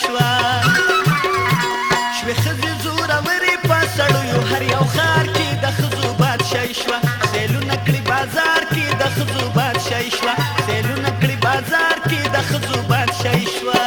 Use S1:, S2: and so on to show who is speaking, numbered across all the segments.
S1: شوا شوې ښځې زورورې په سړیو هر یو ښار کې د ښځو بادشاهي شوه سیلونه کړي بازار کې د ښځو بادشاهي شوه سیلونه کړي بازار کې د ښځو بادشاهي شوه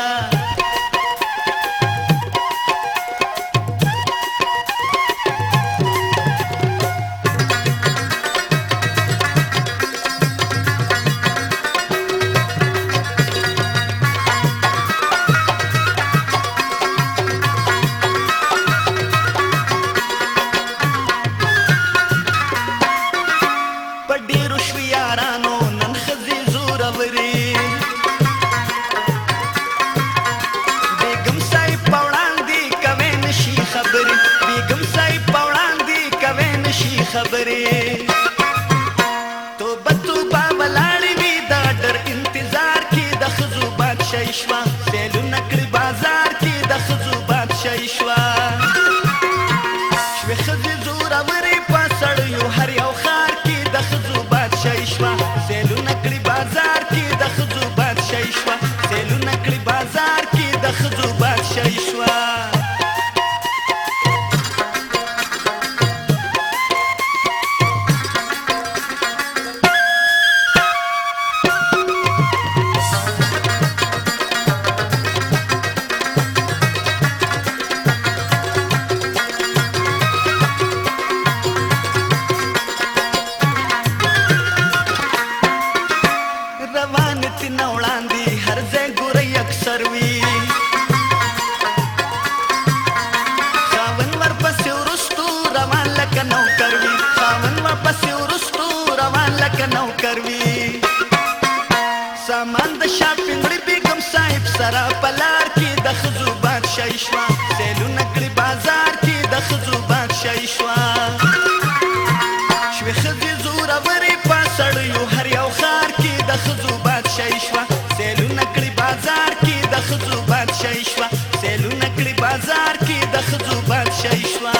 S1: خبرې توبه توبه ولاړې وي د ډر انتظار کې د ښځو بادشاهي شوه سیلونه کړي بازار کې د ښځو بادشاهي شوه شوې ښځې زورورې په سړیو هر یو ښار کې د ښځو بادشاهي شوه سیلونه کړي بازار کې د ښځو بادشاهي شوه سیلونه کړي بازار کې د ښځو بادشاهي شوه سامان د شاپنګړي بیګم صاحب سره په لار کې د ښځو بادشاهي شوه سیلونه کړي بازار کې د ښځو بادشاهي شوه شوې ښځې زورورې په سړیو هر یو ښار کې د ښځو بادشاهي شوه سیلونه کړي بازار کې د ښځو بادشاهي شوه سیلونه کړي بازار کې د ښځو بادشاهي شوه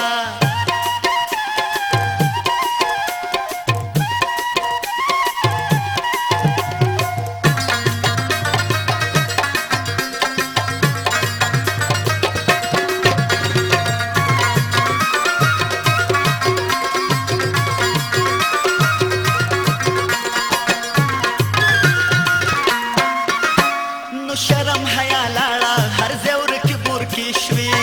S1: شرم حیا لاړه هر زور کې بور کې شوي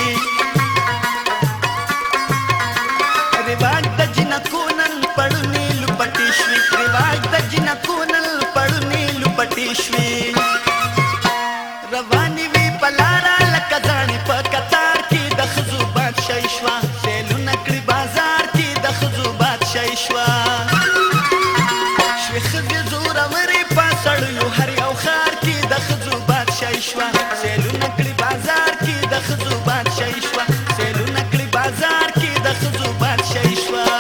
S1: رواج د جنکو نن پړونی لپټې شوي رواج د جنکو نن پړونی لپټې شوي روانې وي په لاره لکه زاڼې په قطار کې د ښځو بادشاهي شوه سیلونه کړي بازار کې د ښځو بادشاهي شوه شوې ښځې زورورې په سړیو هر یو ښار کې د ښځو بادشاهي شوه سیلونه کړي بازار کې د ښځو بادشاهي شوه سیلونه کړي بازار کې د ښځو بادشاهي شوه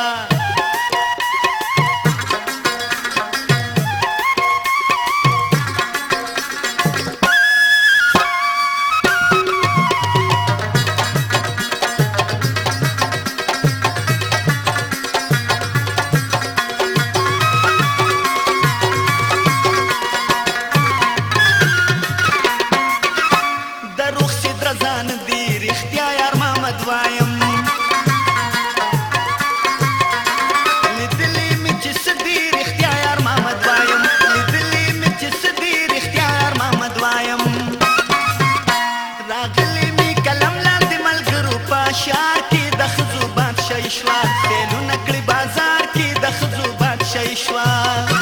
S1: شار کې د ښځو بادشاهي شوه سیلونه کړي بازار کې د ښځو بادشاهي شوه